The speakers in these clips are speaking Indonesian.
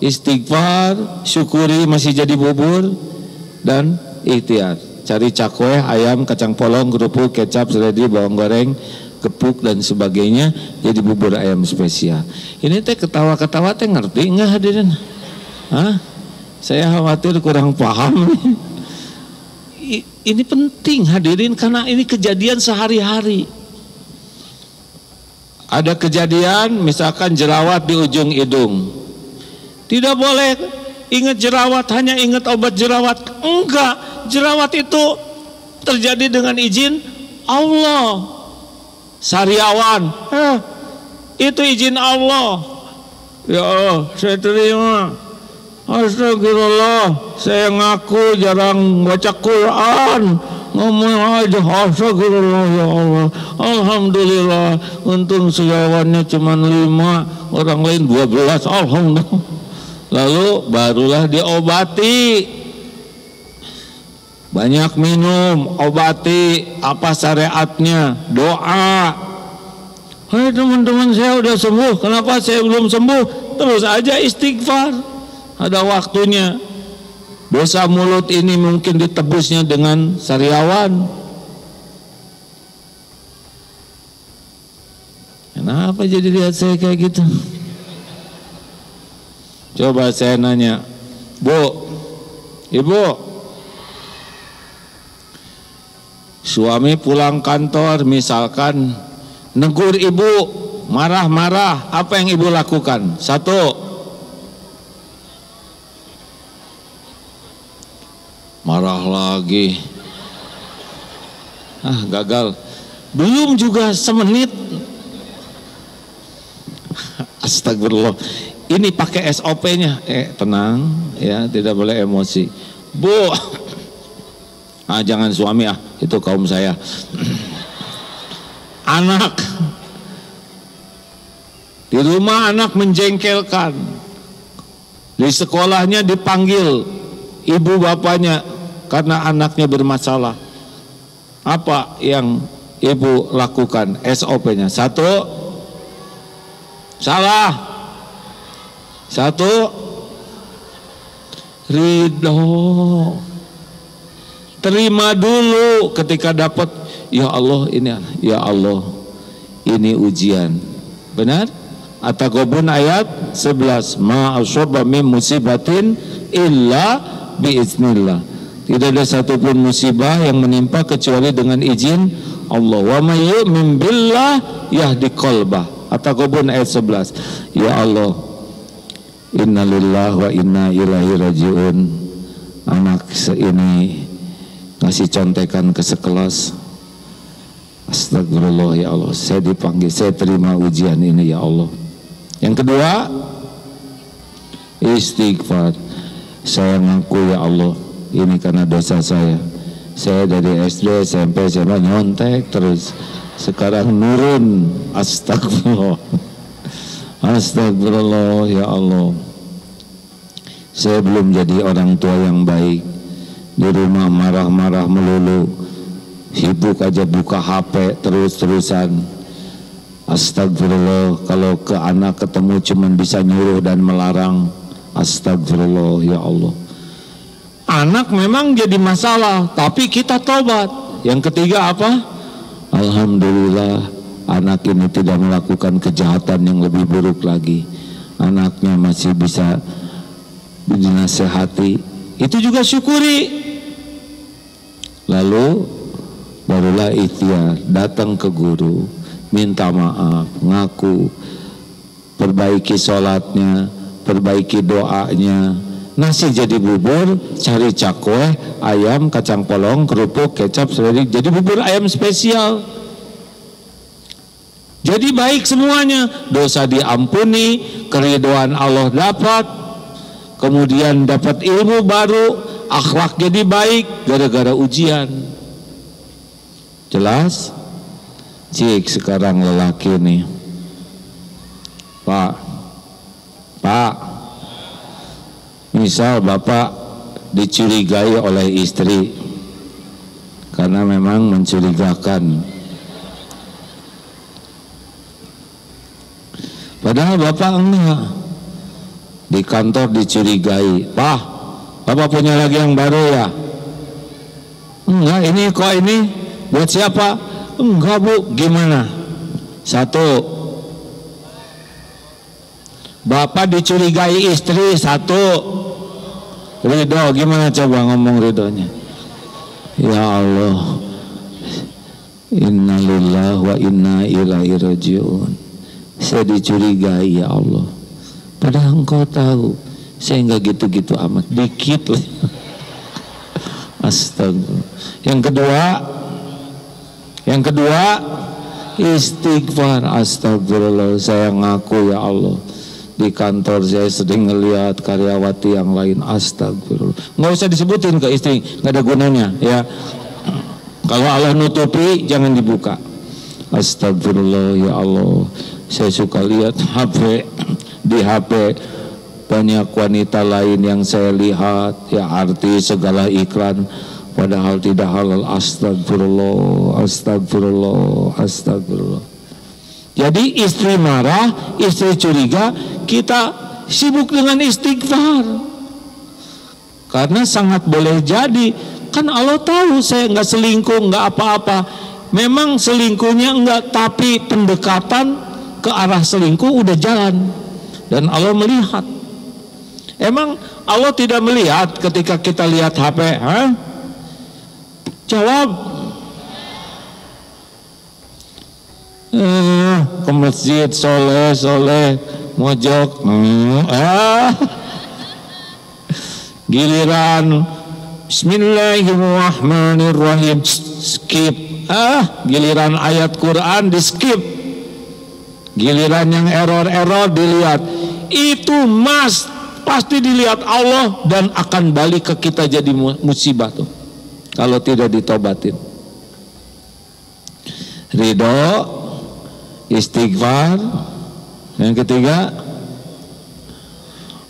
istighfar, syukuri masih jadi bubur, dan ikhtiar. Cari cakwe, ayam, kacang polong, kerupuk, kecap, seledri, bawang goreng, gepuk dan sebagainya, jadi bubur ayam spesial. Ini teh ketawa-ketawa teh ngerti nggak hadirin? Hah? Saya khawatir kurang paham. Ini penting hadirin karena ini kejadian sehari-hari. Ada kejadian misalkan jerawat di ujung hidung. Tidak boleh ingat jerawat hanya ingat obat jerawat. Enggak, jerawat itu terjadi dengan izin Allah. Sariawan, itu izin Allah. Ya Allah, saya terima. Astagfirullah, saya ngaku jarang baca Quran, ngomong aja astagfirullah ya Allah. Alhamdulillah, untung sejauhannya cuma 5, orang lain 12, alhamdulillah. Lalu barulah diobati. Banyak minum, obati. Apa syariatnya? Doa. Hai teman-teman, saya udah sembuh, kenapa saya belum sembuh? Terus aja istighfar. Ada waktunya. Dosa mulut ini mungkin ditebusnya dengan sariawan. Kenapa jadi lihat saya kayak gitu? Coba saya nanya, Bu, Ibu, suami pulang kantor misalkan negur ibu, marah-marah, apa yang ibu lakukan? 1, marah lagi. Gagal. Belum juga semenit. Astagfirullah. Ini pakai SOP-nya. Tenang ya, tidak boleh emosi. Bu, jangan suami itu kaum saya. Anak di rumah, anak menjengkelkan. Di sekolahnya dipanggil ibu bapaknya karena anaknya bermasalah. Apa yang ibu lakukan? SOP-nya 1, salah. 1, ridho. Terima dulu ketika dapat, ya Allah ini ujian. Benar? At-Taghabun ayat 11. Ma asaba min musibatin illa biiznillah. Tidak ada satupun musibah yang menimpa kecuali dengan izin Allah. Wa may yu'min billah yahdi qalbah. At-Taghabun ayat 11. Ya Allah, inna lillahi wa inna ilaihi rajiun. Anak ini ngasih contekan ke sekelas. Astagfirullah ya Allah, saya dipanggil, saya terima ujian ini ya Allah. Yang kedua, istighfar. Saya ngaku ya Allah, ini karena dosa saya. Saya dari SD, SMP, SMA nyontek terus. Sekarang nurun. Astagfirullah. Astagfirullah ya Allah. Saya belum jadi orang tua yang baik. Di rumah marah-marah melulu, sibuk aja buka HP terus-terusan. Astagfirullah, kalau ke anak ketemu cuman bisa nyuruh dan melarang. Astagfirullah ya Allah. Anak memang jadi masalah, tapi kita tobat. Yang ketiga apa? Alhamdulillah, anak ini tidak melakukan kejahatan yang lebih buruk lagi. Anaknya masih bisa dinasehati, itu juga syukuri. Lalu barulah ikhtiar, datang ke guru, minta maaf, ngaku, perbaiki sholatnya, perbaiki doanya. Nasi jadi bubur, cari cakwe, ayam, kacang polong, kerupuk, kecap, seledri, jadi bubur ayam spesial. Jadi baik semuanya, dosa diampuni, keridhaan Allah dapat, kemudian dapat ilmu baru, akhlak jadi baik gara-gara ujian. Jelas? Cik sekarang lelaki nih, Pak, misal bapak dicurigai oleh istri karena memang mencurigakan, padahal bapak enggak. di kantor dicurigai, "Pak, Bapak punya lagi yang baru ya?" "Enggak, ini kok ini buat siapa?" "Enggak Bu." "Gimana?" "Satu, Bapak dicurigai istri." "Satu." "Ridho." Gimana coba ngomong ridhonya? Ya Allah, innalillahi wa inna ilaihi rajiun. Saya dicurigai ya Allah, padahal Engkau tahu saya nggak gitu-gitu amat, dikit lah. Astagfirullah. Yang kedua istighfar. Astagfirullah, saya ngaku ya Allah, di kantor saya sering ngelihat karyawati yang lain. Astagfirullah, nggak usah disebutin ke istri, nggak ada gunanya ya. Kalau Allah nutupi, jangan dibuka. Astagfirullah ya Allah, saya suka lihat di HP banyak wanita lain yang saya lihat, ya artis segala iklan, padahal tidak halal. Astagfirullah, astagfirullah, astagfirullah. Jadi istri marah, istri curiga, kita sibuk dengan istighfar. Karena sangat boleh jadi, kan Allah tahu saya nggak selingkuh, nggak apa-apa. Memang selingkuhnya enggak, tapi pendekatan ke arah selingkuh udah jalan, dan Allah melihat. Emang Allah tidak melihat ketika kita lihat HP? Jawab. Ke masjid soleh mojok, giliran Bismillahirrahmanirrahim skip, giliran ayat Quran di skip, giliran yang error dilihat. Itu pasti dilihat Allah dan akan balik ke kita jadi musibah tuh kalau tidak ditobatin. Ridho, istighfar. Yang ketiga,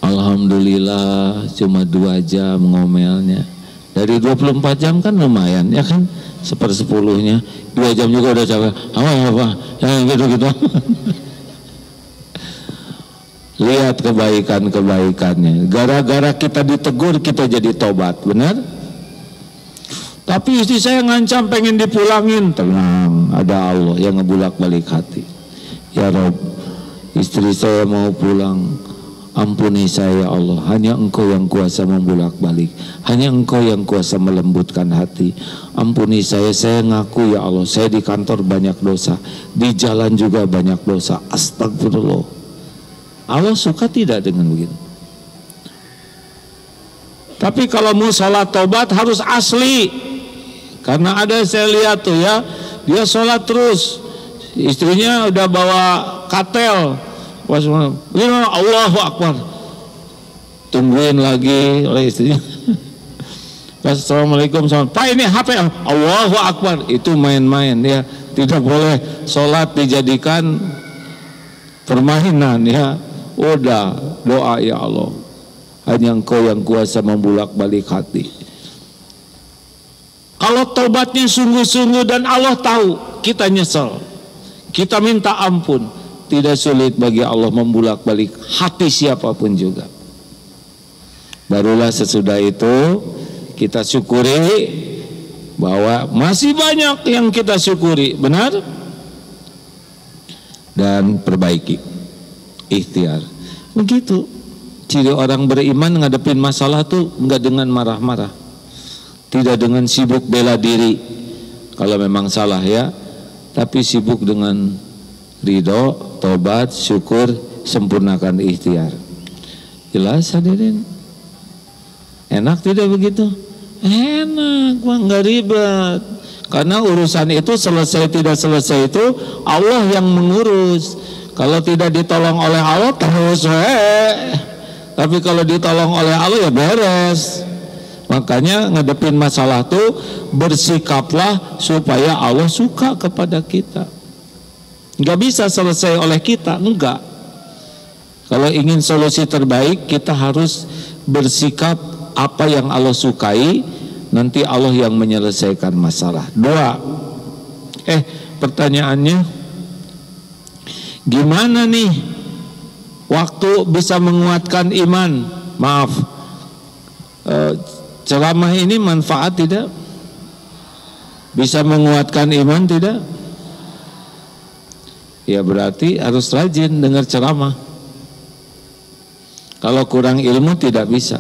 alhamdulillah cuma 2 jam ngomelnya. Dari 24 jam kan lumayan ya kan, 1/10-nya. 2 jam juga udah capek. Apa yang gitu-gitu. Lihat kebaikannya. Gara-gara kita ditegur, kita jadi tobat, benar? Tapi istri saya ngancam pengen dipulangin. Tenang, ada Allah yang ngebulak-balik hati. Ya Rob, istri saya mau pulang, ampuni saya ya Allah. Hanya Engkau yang kuasa membulak-balik, hanya Engkau yang kuasa melembutkan hati. Ampuni saya ngaku ya Allah, saya di kantor banyak dosa, di jalan juga banyak dosa. Astagfirullah. Allah suka tidak dengan begitu? Tapi kalau mau sholat tobat harus asli. Karena ada saya lihat tuh ya, dia sholat terus, istrinya udah bawa katel, Allahu Akbar, tungguin lagi oleh istrinya. Assalamualaikum, Pak ini HP, Allahu Akbar. Itu main-main ya, tidak boleh sholat dijadikan permainan ya. Udah doa ya Allah, hanya Engkau yang kuasa membulak-balik hati. Kalau tobatnya sungguh-sungguh dan Allah tahu kita nyesel, kita minta ampun, tidak sulit bagi Allah membulak-balik hati siapapun juga. Barulah sesudah itu kita syukuri bahwa masih banyak yang kita syukuri, benar? Dan perbaiki. Ikhtiar. Begitu ciri orang beriman ngadepin masalah tuh enggak dengan marah-marah, tidak dengan sibuk bela diri kalau memang salah ya, tapi sibuk dengan ridho, tobat, syukur, sempurnakan ikhtiar. Jelas hadirin? Enak tidak begitu? Enak, enggak ribet. Karena urusan itu selesai tidak selesai itu Allah yang mengurus. Kalau tidak ditolong oleh Allah terus tapi kalau ditolong oleh Allah ya beres. Makanya ngadepin masalah tuh bersikaplah supaya Allah suka kepada kita. Nggak bisa selesai oleh kita, enggak. Kalau ingin solusi terbaik, kita harus bersikap apa yang Allah sukai, nanti Allah yang menyelesaikan masalah. 2. Pertanyaannya, gimana nih Waktu bisa menguatkan iman. Maaf, ceramah ini manfaat tidak? Bisa menguatkan iman tidak? Ya berarti harus rajin dengar ceramah. Kalau kurang ilmu tidak bisa.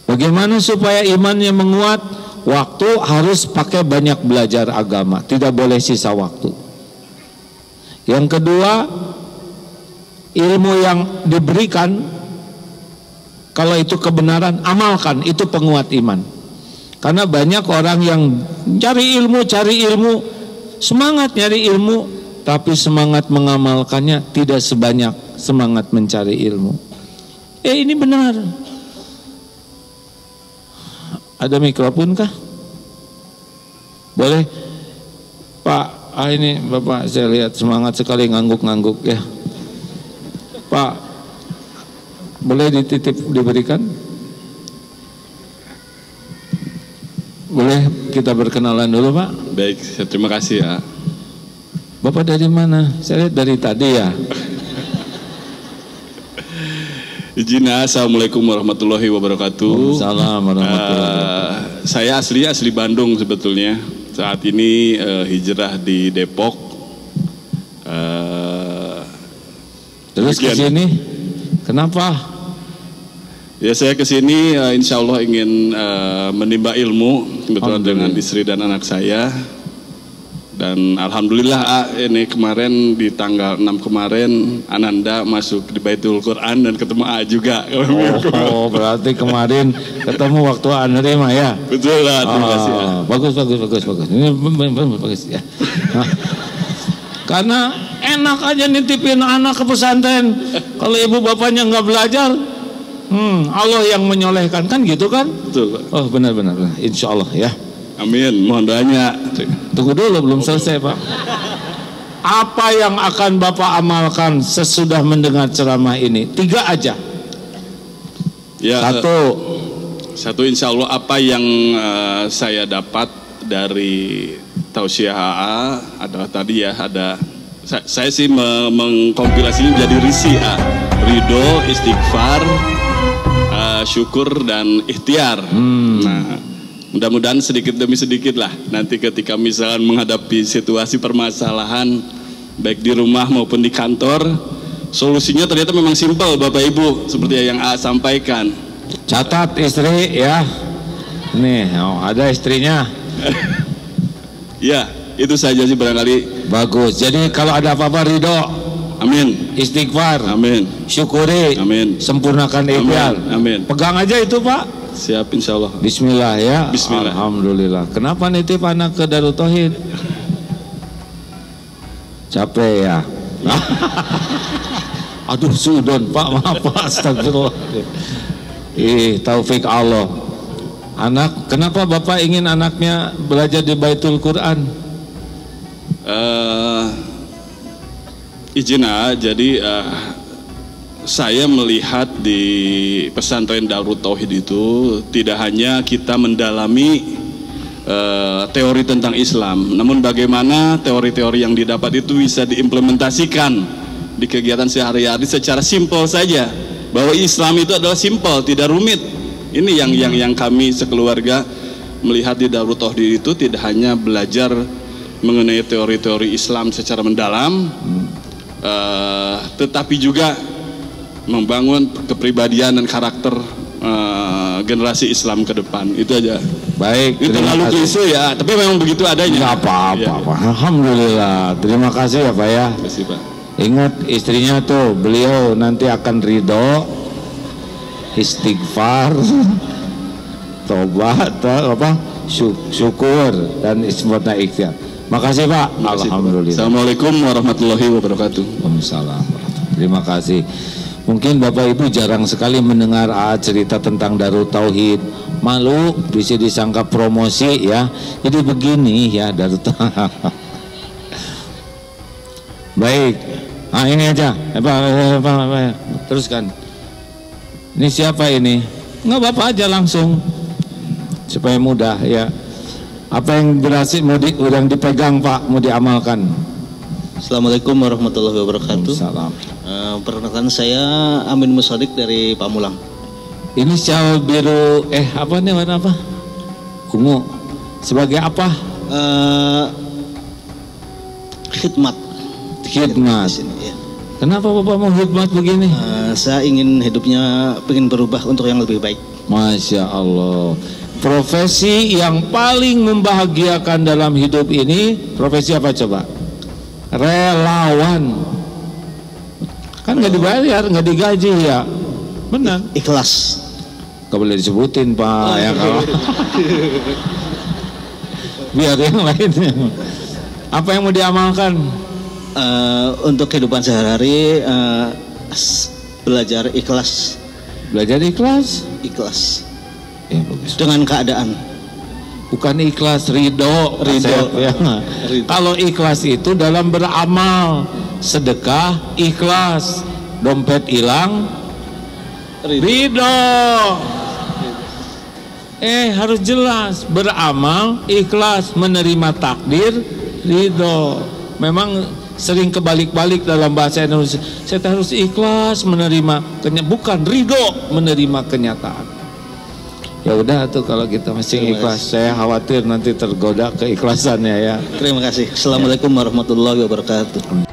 Bagaimana supaya imannya menguat? Waktu harus pakai banyak belajar agama, tidak boleh sisa waktu. Yang kedua, ilmu yang diberikan, kalau itu kebenaran, amalkan, itu penguat iman. Karena banyak orang yang cari ilmu, semangat nyari ilmu, tapi semangat mengamalkannya tidak sebanyak semangat mencari ilmu. Ini benar. Ada mikrofon kah? Boleh? Pak, ini Bapak saya lihat semangat sekali ngangguk-ngangguk ya. Pak, boleh diberikan? Boleh kita berkenalan dulu Pak? Baik, terima kasih ya. Bapak dari mana? Saya lihat dari tadi ya. Izin, assalamualaikum warahmatullahi wabarakatuh. Waalaikumsalam warahmatullahi wabarakatuh. Saya asli Bandung sebetulnya. Saat ini hijrah di Depok. Terus ke sini, kenapa? Ya saya ke sini insya Allah ingin menimba ilmu kebetulan dengan istri dan anak saya. Dan alhamdulillah ini kemarin di tanggal 6 kemarin Ananda masuk di Baitul Quran dan ketemu A juga. Oh, berarti kemarin ketemu waktu Anerima ya? Betul lah, terima kasih ya. Bagus. Ini bagus ya. Karena enak aja nitipin anak ke pesantren. Kalau ibu bapaknya nggak belajar, Allah yang menyolehkan, kan gitu kan? Betul Pak. Oh benar. Insya Allah ya. Amin, mohon doanya. Tunggu dulu, belum selesai Pak. Apa yang akan Bapak amalkan sesudah mendengar ceramah ini? 3 aja. Ya, Satu insya Allah apa yang saya dapat dari tausiah AA adalah tadi ya, ada saya sih mengkompilasinya jadi risi ridho, istighfar, syukur dan ikhtiar. Nah, mudah-mudahan sedikit demi sedikit lah nanti ketika misalnya menghadapi situasi permasalahan baik di rumah maupun di kantor, solusinya ternyata memang simpel Bapak Ibu seperti yang A sampaikan. Catat istri ya. Nih, ada istrinya. Ya, itu saja sih barangkali. Bagus. Jadi kalau ada apa-apa ridho, amin. Istighfar, amin. Syukuri, amin. Sempurnakan ikhtiar. Amin. Pegang aja itu Pak. Siap insya Allah. Bismillah ya. Bismillah. Alhamdulillah. Kenapa nitip anak ke Darut Tauhid? Capek ya. Aduh sudon Pak, maaf Pak, astagfirullah. Taufik Allah. Kenapa Bapak ingin anaknya belajar di Baitul Quran? Jadi saya melihat di pesantren Darut Tauhid itu tidak hanya kita mendalami teori tentang Islam, namun bagaimana teori-teori yang didapat itu bisa diimplementasikan di kegiatan sehari-hari secara simpel saja, bahwa Islam itu adalah simpel, tidak rumit. Ini yang kami sekeluarga melihat di Darut Tauhid itu tidak hanya belajar mengenai teori-teori Islam secara mendalam, tetapi juga membangun kepribadian dan karakter generasi Islam ke depan. Itu aja. Baik, itu terlalu klise ya, tapi memang begitu adanya. Nggak apa-apa, ya. Alhamdulillah. Terima kasih ya Pak ya. Terima kasih Pak. Ingat istrinya tuh, beliau nanti akan ridho, istighfar, tobat, syukur dan sempurna ikhtiar. Makasih Pak. Alhamdulillah. Assalamualaikum warahmatullahi wabarakatuh. Waalaikumsalam. Terima kasih. Mungkin Bapak Ibu jarang sekali mendengar cerita tentang Darut Tauhid. Malu bisa disangka promosi ya. Jadi begini ya Darut Tauhid. Baik. Ini aja. Teruskan. Ini siapa ini? Nggak Bapak aja langsung. Supaya mudah ya. Apa yang berhasil yang dipegang Pak mau diamalkan? Assalamualaikum warahmatullahi wabarakatuh. Salam. Perkenalkan saya Amin Musadik dari Pamulang. Ini sial biru apa nih, warna apa? Ungu. Sebagai apa? Khidmat. Khidmat. Ya. Kenapa Bapak mau khidmat begini? Saya ingin hidupnya ingin berubah untuk yang lebih baik. Masya Allah. Profesi yang paling membahagiakan dalam hidup ini profesi apa coba? Relawan. Kan nggak dibayar, nggak digaji ya. Benar. Ikhlas. Gak boleh disebutin Pak, ya kalau biar yang lainnya. Apa yang mau diamalkan? Untuk kehidupan sehari-hari belajar ikhlas. Belajar ikhlas. Ikhlas. Ya, bagus. Dengan keadaan. Bukan ikhlas, ridho. Ya. Ridho. Kalau ikhlas itu dalam beramal, sedekah ikhlas, dompet hilang ridho. Harus jelas, beramal ikhlas, menerima takdir ridho. Memang sering kebalik-balik dalam bahasa Indonesia. Saya harus ikhlas menerima bukan ridho menerima kenyataan. Ya udah tuh kalau kita masih ikhlas. Saya khawatir nanti tergoda keikhlasannya ya. Terima kasih. Assalamualaikum warahmatullahi wabarakatuh.